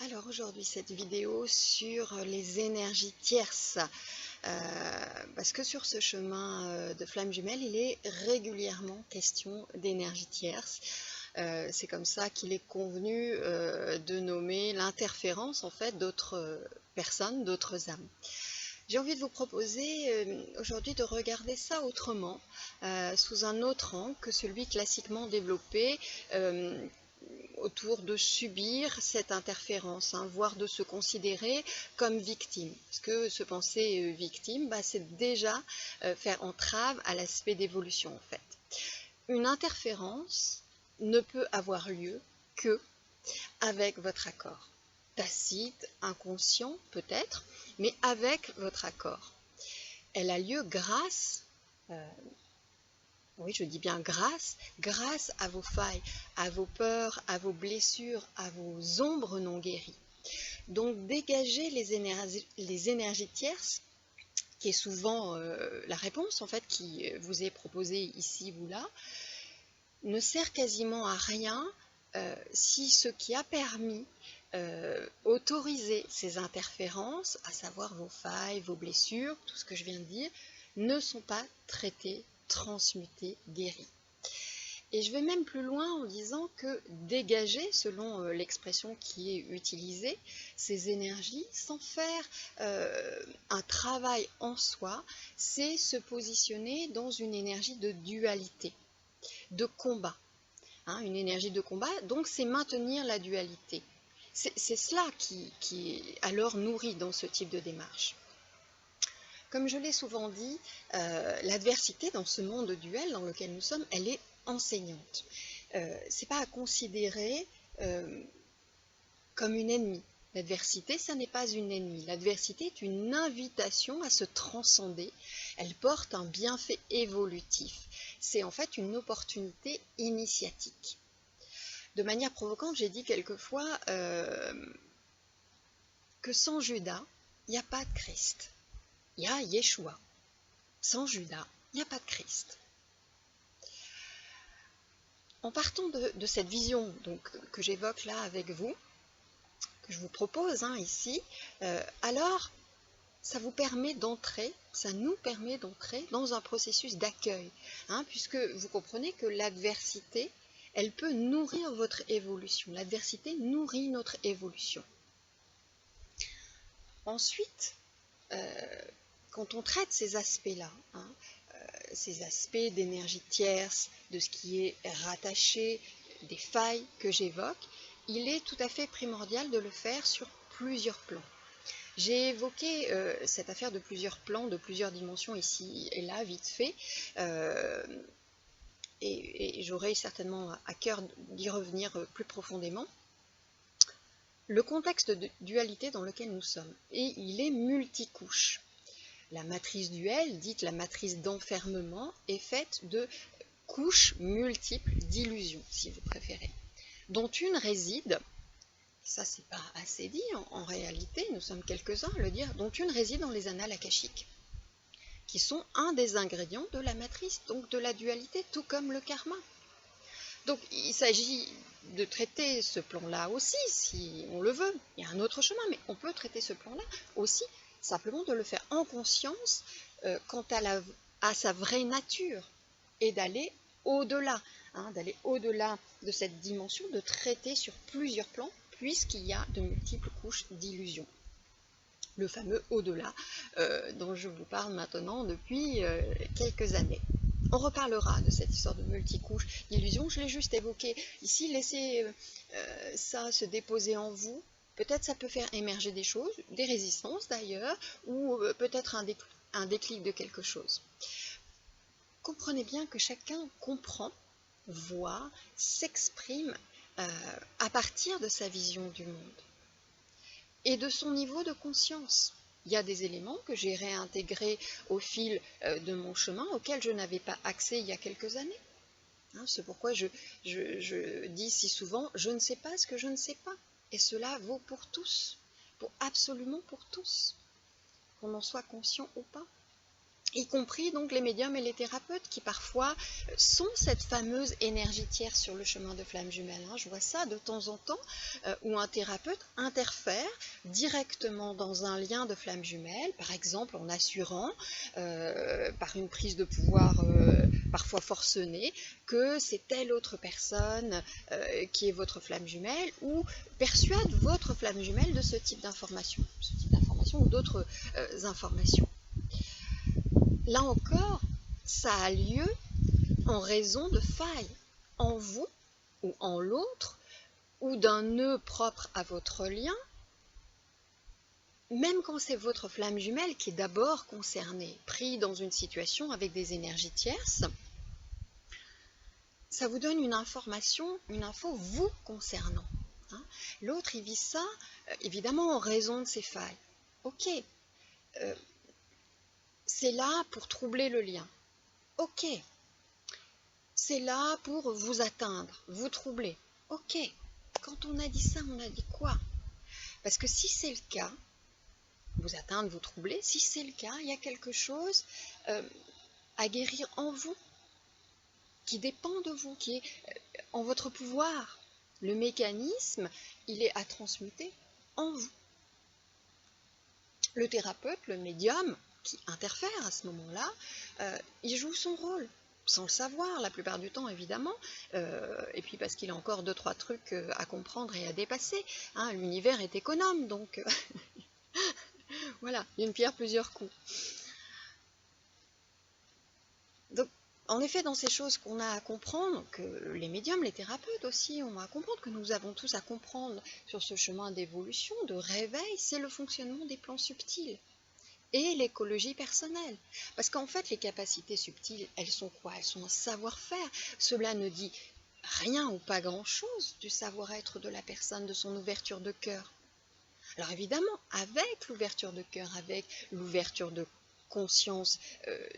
Alors aujourd'hui cette vidéo sur les énergies tierces, parce que sur ce chemin de flammes jumelles il est régulièrement question d'énergie tierce. C'est comme ça qu'il est convenu de nommer l'interférence en fait d'autres personnes, d'autres âmes. J'ai envie de vous proposer aujourd'hui de regarder ça autrement, sous un autre angle que celui classiquement développé autour de subir cette interférence, voire de se considérer comme victime. Parce que se penser victime, c'est déjà faire entrave à l'aspect d'évolution en fait. Une interférence ne peut avoir lieu que avec votre accord. Tacite, inconscient peut-être, mais avec votre accord. Elle a lieu grâce, oui je dis bien grâce à vos failles, à vos peurs, à vos blessures, à vos ombres non guéries. Donc dégager les énergies tierces, qui est souvent la réponse en fait qui vous est proposée ici ou là, ne sert quasiment à rien si ce qui a permis autoriser ces interférences, à savoir vos failles, vos blessures, tout ce que je viens de dire, ne sont pas traités, transmutés, guéris. Et je vais même plus loin en disant que dégager, selon l'expression qui est utilisée, ces énergies, sans faire un travail en soi, c'est se positionner dans une énergie de dualité, de combat. Une énergie de combat, donc c'est maintenir la dualité. C'est cela qui est alors nourri dans ce type de démarche. Comme je l'ai souvent dit, l'adversité dans ce monde duel dans lequel nous sommes, elle est enseignante. C'est pas à considérer comme une ennemie. L'adversité, ça n'est pas une ennemie. L'adversité est une invitation à se transcender. Elle porte un bienfait évolutif. C'est en fait une opportunité initiatique. De manière provocante, j'ai dit quelquefois que sans Judas, il n'y a pas de Christ. Il y a Yeshua. Sans Judas, il n'y a pas de Christ. En partant de cette vision donc, que j'évoque là avec vous, que je vous propose ici, alors ça vous permet d'entrer, ça nous permet d'entrer dans un processus d'accueil, puisque vous comprenez que l'adversité, elle peut nourrir votre évolution. L'adversité nourrit notre évolution. Ensuite, quand on traite ces aspects-là, ces aspects d'énergie tierce, de ce qui est rattaché, des failles que j'évoque, il est tout à fait primordial de le faire sur plusieurs plans. J'ai évoqué cette affaire de plusieurs plans, de plusieurs dimensions ici et là, vite fait, et j'aurai certainement à cœur d'y revenir plus profondément. Le contexte de dualité dans lequel nous sommes, et il est multicouche. La matrice duel, dite la matrice d'enfermement, est faite de couches multiples d'illusions, si vous préférez, dont une réside, ça c'est pas assez dit en réalité, nous sommes quelques-uns à le dire, dont une réside dans les annales akashiques, qui sont un des ingrédients de la matrice, donc de la dualité, tout comme le karma. Donc il s'agit de traiter ce plan-là aussi, si on le veut. Il y a un autre chemin, mais on peut traiter ce plan-là aussi, simplement de le faire en conscience quant à sa vraie nature, et d'aller au-delà, d'aller au-delà de cette dimension, de traiter sur plusieurs plans, puisqu'il y a de multiples couches d'illusions. Le fameux au-delà dont je vous parle maintenant depuis quelques années. On reparlera de cette histoire de multicouches d'illusions, je l'ai juste évoqué ici, laissez ça se déposer en vous, peut-être ça peut faire émerger des choses, des résistances d'ailleurs, ou peut-être un déclic de quelque chose. Comprenez bien que chacun comprend, voit, s'exprime à partir de sa vision du monde et de son niveau de conscience. Il y a des éléments que j'ai réintégrés au fil de mon chemin auxquels je n'avais pas accès il y a quelques années. C'est pourquoi je dis si souvent « je ne sais pas ce que je ne sais pas ». Et cela vaut pour tous, absolument pour tous, qu'on en soit conscient ou pas. y compris donc les médiums et les thérapeutes qui parfois sont cette fameuse énergie tierce sur le chemin de flamme jumelle. Je vois ça de temps en temps où un thérapeute interfère directement dans un lien de flamme jumelle, par exemple en assurant par une prise de pouvoir parfois forcenée que c'est telle autre personne qui est votre flamme jumelle, ou persuade votre flamme jumelle de ce type d'information ou d'autres informations. Là encore, ça a lieu en raison de failles en vous ou en l'autre, ou d'un nœud propre à votre lien, même quand c'est votre flamme jumelle qui est d'abord concernée, pris dans une situation avec des énergies tierces, ça vous donne une information, une info vous concernant. L'autre, il vit ça, évidemment, en raison de ses failles. Ok, c'est là pour troubler le lien. Ok, c'est là pour vous atteindre, vous troubler. Ok, quand on a dit ça, on a dit quoi? Parce que si c'est le cas, vous atteindre, vous troubler, si c'est le cas, il y a quelque chose à guérir en vous, qui dépend de vous, qui est en votre pouvoir. Le mécanisme, il est à transmuter en vous. Le thérapeute, le médium, qui interfère à ce moment-là, il joue son rôle, sans le savoir, la plupart du temps, évidemment, et puis parce qu'il a encore 2-3 trucs à comprendre et à dépasser. L'univers est économe, donc voilà, une pierre, plusieurs coups. Donc, en effet, dans ces choses qu'on a à comprendre, que les médiums, les thérapeutes aussi ont à comprendre, que nous avons tous à comprendre sur ce chemin d'évolution, de réveil, c'est le fonctionnement des plans subtils et l'écologie personnelle. Parce qu'en fait, les capacités subtiles, elles sont quoi? Elles sont un savoir-faire. Cela ne dit rien ou pas grand-chose du savoir-être de la personne, de son ouverture de cœur. Alors évidemment, avec l'ouverture de cœur, avec l'ouverture de conscience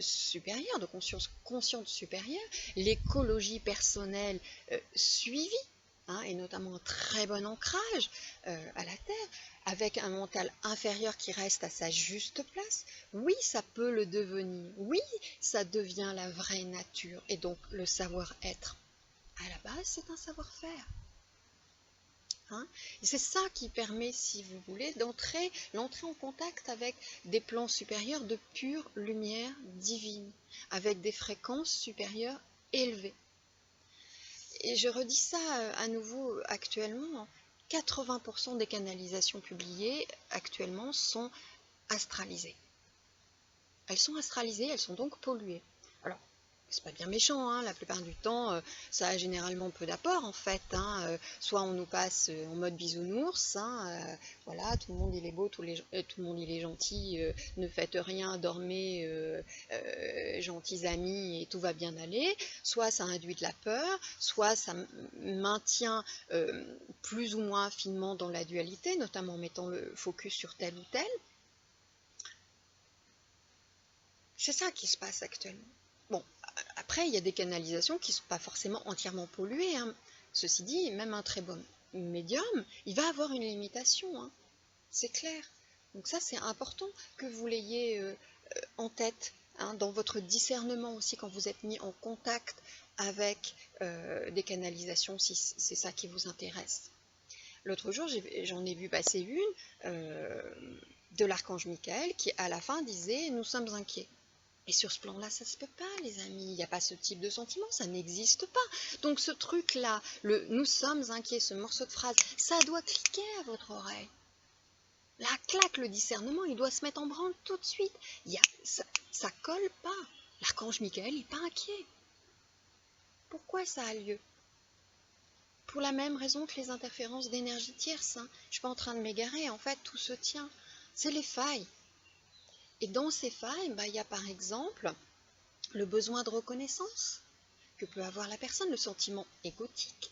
supérieure, de conscience consciente supérieure, l'écologie personnelle suivie, et notamment un très bon ancrage à la Terre, avec un mental inférieur qui reste à sa juste place, oui, ça peut le devenir, oui, ça devient la vraie nature, et donc le savoir-être. À la base, c'est un savoir-faire. Et c'est ça qui permet, si vous voulez, l'entrée en contact avec des plans supérieurs de pure lumière divine, avec des fréquences supérieures élevées. Et je redis ça à nouveau actuellement, 80% des canalisations publiées actuellement sont astralisées. Elles sont astralisées, elles sont donc polluées. Alors, c'est pas bien méchant, la plupart du temps, ça a généralement peu d'apport en fait. Soit on nous passe en mode bisounours, voilà, tout le monde il est beau, tout le monde il est gentil, ne faites rien, dormez, gentils amis et tout va bien aller. Soit ça induit de la peur, soit ça maintient plus ou moins finement dans la dualité, notamment en mettant le focus sur tel ou tel. C'est ça qui se passe actuellement. Bon, après, il y a des canalisations qui ne sont pas forcément entièrement polluées. Ceci dit, même un très bon médium, il va avoir une limitation, c'est clair. Donc ça, c'est important que vous l'ayez en tête, dans votre discernement aussi, quand vous êtes mis en contact avec des canalisations, si c'est ça qui vous intéresse. L'autre jour, j'en ai vu passer une de l'archange Michael qui, à la fin, disait « Nous sommes inquiets ». Et sur ce plan-là, ça se peut pas, les amis. Il n'y a pas ce type de sentiment, ça n'existe pas. Donc ce truc-là, le « nous sommes inquiets », ce morceau de phrase, ça doit cliquer à votre oreille. Là, claque, le discernement, il doit se mettre en branle tout de suite. Ça colle pas. L'archange Michael n'est pas inquiet. Pourquoi ça a lieu? Pour la même raison que les interférences d'énergie tierce. Je ne suis pas en train de m'égarer, en fait, tout se tient. C'est les failles. Et dans ces failles, il y a par exemple le besoin de reconnaissance que peut avoir la personne, le sentiment égotique,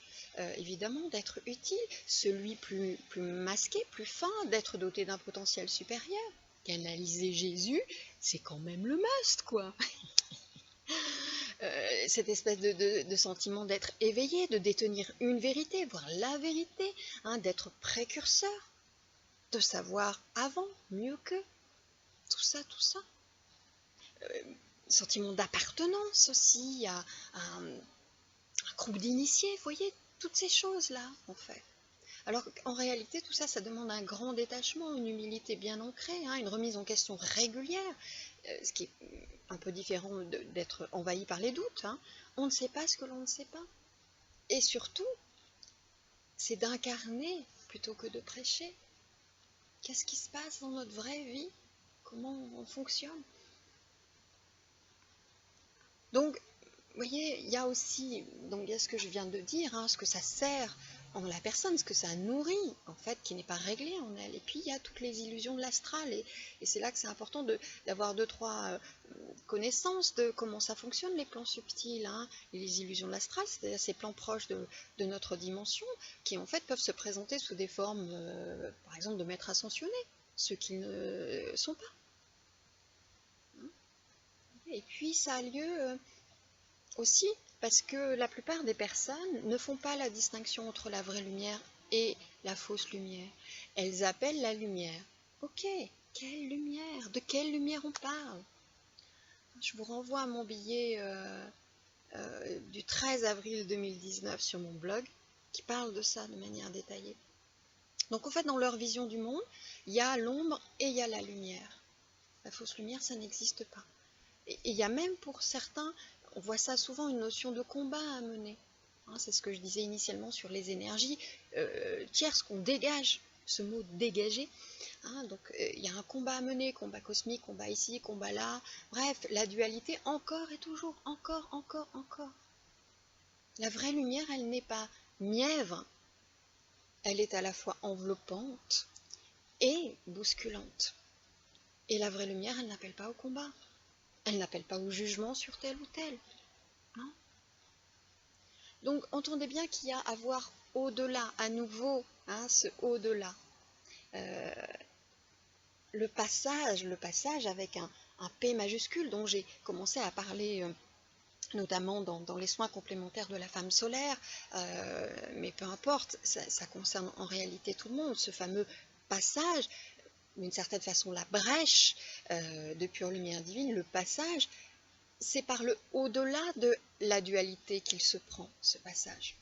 évidemment, d'être utile, celui plus masqué, plus fin, d'être doté d'un potentiel supérieur. Canaliser Jésus, c'est quand même le must, quoi. Cette espèce de sentiment d'être éveillé, de détenir une vérité, voire la vérité, d'être précurseur, de savoir avant, mieux qu'eux. Tout ça, tout ça. sentiment d'appartenance aussi à un groupe d'initiés, vous voyez, toutes ces choses-là, en fait. Alors qu'en réalité, tout ça, ça demande un grand détachement, une humilité bien ancrée, hein, une remise en question régulière, ce qui est un peu différent d'être envahi par les doutes. Hein. On ne sait pas ce que l'on ne sait pas. Et surtout, c'est d'incarner plutôt que de prêcher. Qu'est-ce qui se passe dans notre vraie vie? Comment on fonctionne? Donc, vous voyez, il y a aussi, donc il y a ce que je viens de dire, hein, ce que ça sert en la personne, ce que ça nourrit, en fait, qui n'est pas réglé en elle. Et puis, il y a toutes les illusions de l'astral. Et c'est là que c'est important d'avoir 2-3 connaissances de comment ça fonctionne, les plans subtils, hein, les illusions de l'astral, c'est-à-dire ces plans proches de notre dimension, qui en fait peuvent se présenter sous des formes, par exemple, de maîtres ascensionnés, ceux qui ne sont pas. Et puis, ça a lieu aussi parce que la plupart des personnes ne font pas la distinction entre la vraie lumière et la fausse lumière. Elles appellent la lumière. Ok, quelle lumière? De quelle lumière on parle? Je vous renvoie à mon billet du 13 avril 2019 sur mon blog qui parle de ça de manière détaillée. Donc en fait, dans leur vision du monde, il y a l'ombre et il y a la lumière. La fausse lumière, ça n'existe pas. Et il y a même pour certains, on voit ça souvent, une notion de combat à mener. Hein, c'est ce que je disais initialement sur les énergies tierces qu'on dégage, ce mot dégager. Hein, donc il y a un combat à mener, combat cosmique, combat ici, combat là. Bref, la dualité encore et toujours, encore. La vraie lumière, elle n'est pas mièvre, elle est à la fois enveloppante et bousculante. Et la vraie lumière, elle n'appelle pas au combat. Elle n'appelle pas au jugement sur tel ou tel. Non. Donc entendez bien qu'il y a à voir au-delà, à nouveau, hein, ce au-delà. Le passage avec un P majuscule dont j'ai commencé à parler notamment dans les soins complémentaires de la femme solaire, mais peu importe, ça concerne en réalité tout le monde, ce fameux passage, d'une certaine façon la brèche de pure lumière divine, le passage, c'est par le au-delà de la dualité qu'il se prend, ce passage.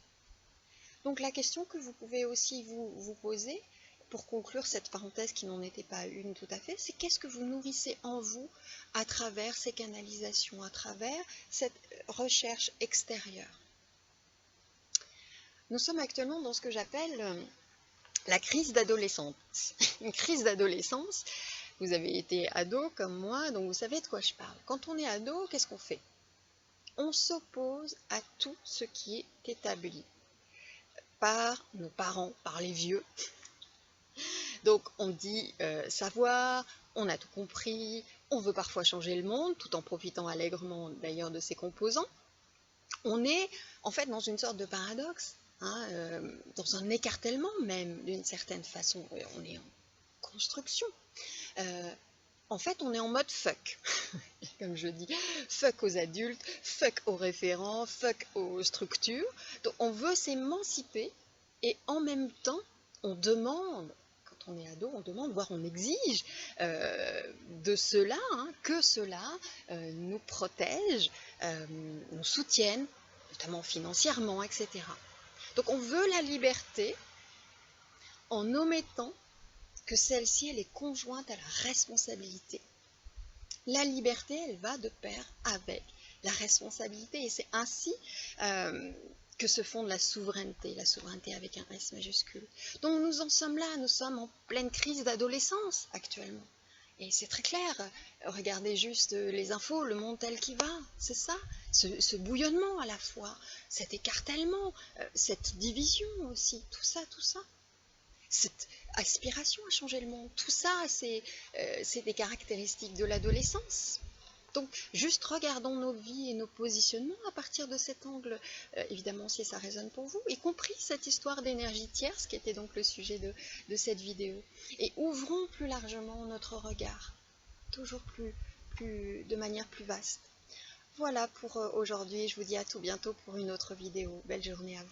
Donc la question que vous pouvez aussi vous poser, pour conclure cette parenthèse qui n'en était pas une tout à fait, c'est qu'est-ce que vous nourrissez en vous à travers ces canalisations, à travers cette recherche extérieure. Nous sommes actuellement dans ce que j'appelle la crise d'adolescence. Une crise d'adolescence, vous avez été ado comme moi, donc vous savez de quoi je parle. Quand on est ado, qu'est-ce qu'on fait? On s'oppose à tout ce qui est établi par nos parents, par les vieux. Donc on dit savoir, on a tout compris, on veut parfois changer le monde, tout en profitant allègrement d'ailleurs de ses composants. On est en fait dans une sorte de paradoxe, hein, dans un écartèlement même d'une certaine façon. On est en construction. En fait, on est en mode fuck, comme je dis, fuck aux adultes, fuck aux référents, fuck aux structures. Donc on veut s'émanciper et en même temps, on demande, quand on est ado, on demande, voire on exige de cela, hein, que cela nous protège, nous soutienne, notamment financièrement, etc. Donc on veut la liberté en omettant que celle-ci, elle est conjointe à la responsabilité. La liberté, elle va de pair avec la responsabilité, et c'est ainsi que se fonde la souveraineté avec un S majuscule. Donc nous en sommes là, nous sommes en pleine crise d'adolescence actuellement. Et c'est très clair, regardez juste les infos, le monde tel qu'il va, c'est ça, ce bouillonnement à la fois, cet écartèlement, cette division aussi, tout ça. Cette aspiration à changer le monde, tout ça, c'est des caractéristiques de l'adolescence. Donc, juste regardons nos vies et nos positionnements à partir de cet angle, évidemment, si ça résonne pour vous, y compris cette histoire d'énergie tierce, qui était donc le sujet de cette vidéo. Et ouvrons plus largement notre regard, toujours de manière plus vaste. Voilà pour aujourd'hui, je vous dis à tout bientôt pour une autre vidéo. Belle journée à vous.